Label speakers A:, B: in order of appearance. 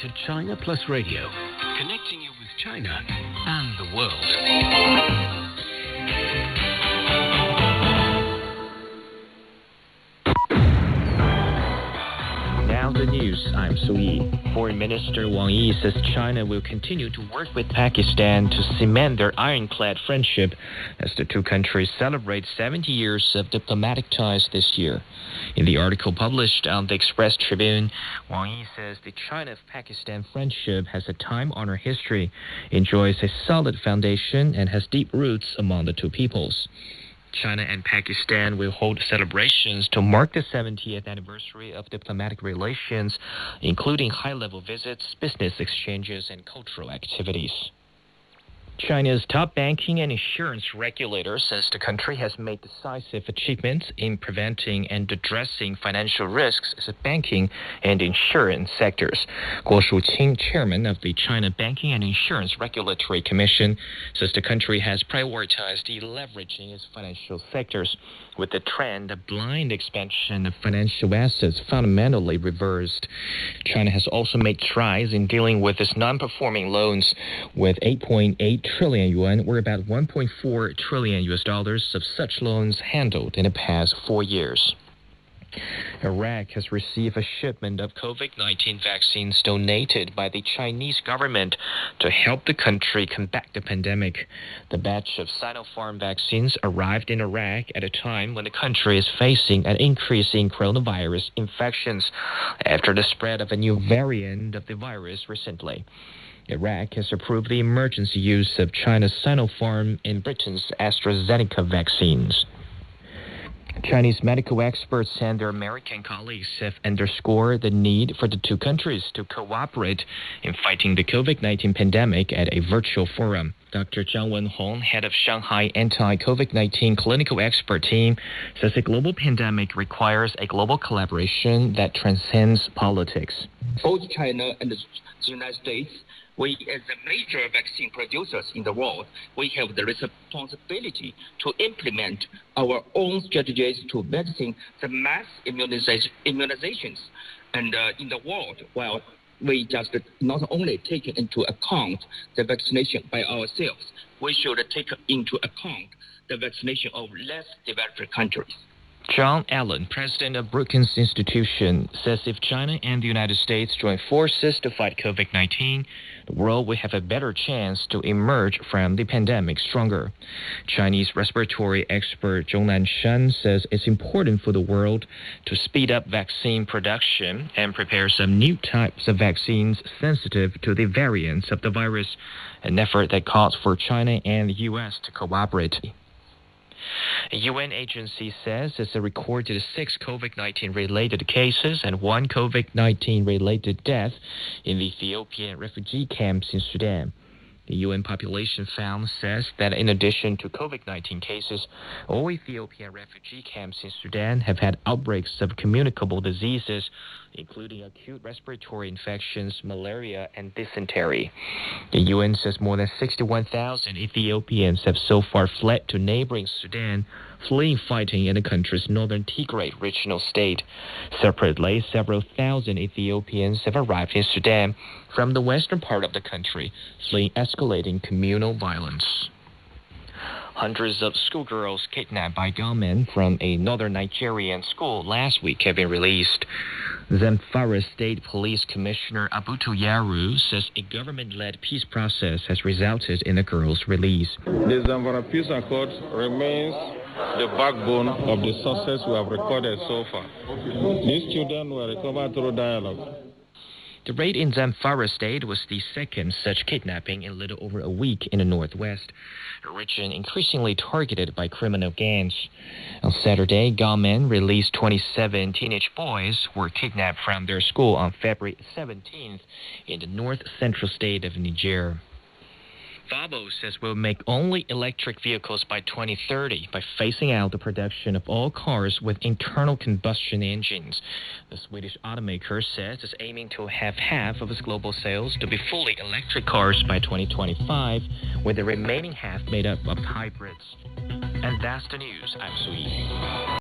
A: to China Plus Radio, connecting you with China and the world.
B: Now the news, I'm Su Yi. Foreign Minister Wang Yi says China will continue to work with Pakistan to cement their ironclad friendship as the two countries celebrate 70 years of diplomatic ties this year. In the article published on the Express Tribune, Wang Yi says the China-Pakistan friendship has a time-honored history, enjoys a solid foundation, and has deep roots among the two peoples. China and Pakistan will hold celebrations to mark the 70th anniversary of diplomatic relations, including high-level visits, business exchanges, and cultural activities. China's top banking and insurance regulator says the country has made decisive achievements in preventing and addressing financial risks in the banking and insurance sectors. Guo Shuqing, chairman of the China Banking and Insurance Regulatory Commission, says the country has prioritized deleveraging its financial sectors, with the trend of blind expansion of financial assets fundamentally reversed. China has also made strides in dealing with its non-performing loans, with 8.8 trillion yuan, or about $1.4 trillion of such loans handled in the past 4 years. Iraq has received a shipment of COVID-19 vaccines donated by the Chinese government to help the country combat the pandemic. The batch of Sinopharm vaccines arrived in Iraq at a time when the country is facing an increase in coronavirus infections after the spread of a new variant of the virus recently. Iraq has approved the emergency use of China's Sinopharm and Britain's AstraZeneca vaccines. Chinese medical experts and their American colleagues have underscored the need for the two countries to cooperate in fighting the COVID-19 pandemic at a virtual forum. Dr. Zhang Wenhong, head of Shanghai anti-COVID-19 clinical expert team, says a global pandemic requires a global collaboration that transcends politics.
C: Both China and the United States, we, as the major vaccine producers in the world, we have the responsibility to implement our own strategies to vaccine the mass immunizations and in the world, while we just not only take into account the vaccination by ourselves, we should take into account the vaccination of less developed countries.
B: John Allen, president of Brookings Institution, says if China and the United States join forces to fight COVID-19, the world will have a better chance to emerge from the pandemic stronger. Chinese respiratory expert Zhong Nanshan says it's important for the world to speed up vaccine production and prepare some new types of vaccines sensitive to the variants of the virus, an effort that calls for China and the U.S. to cooperate. A UN agency says it's recorded 6 COVID-19 related cases and 1 COVID-19 related death in the Ethiopian refugee camps in Sudan. The UN Population Fund says that in addition to COVID-19 cases, all Ethiopian refugee camps in Sudan have had outbreaks of communicable diseases, including acute respiratory infections, malaria, and dysentery. The UN says more than 61,000 Ethiopians have so far fled to neighboring Sudan, fleeing fighting in the country's northern Tigray regional state. Separately, several thousand Ethiopians have arrived in Sudan from the western part of the country, fleeing escalating communal violence. Hundreds of schoolgirls kidnapped by gunmen from a northern Nigerian school last week have been released. Zamfara State Police Commissioner Abutu Yaru says a government-led peace process has resulted in the girls' release.
D: The Zamfara Peace Accord remains the backbone of the success we have recorded so far. These children were recovered through dialogue.
B: The raid in Zamfara State was the second such kidnapping in a little over a week in the northwest, a region increasingly targeted by criminal gangs. On Saturday, gunmen released 27 teenage boys who were kidnapped from their school on February 17th in the north-central state of Niger. Volvo says will make only electric vehicles by 2030 by phasing out the production of all cars with internal combustion engines. The Swedish automaker says it's aiming to have half of its global sales to be fully electric cars by 2025, with the remaining half made up of hybrids. And that's the news. I'm Su Yi.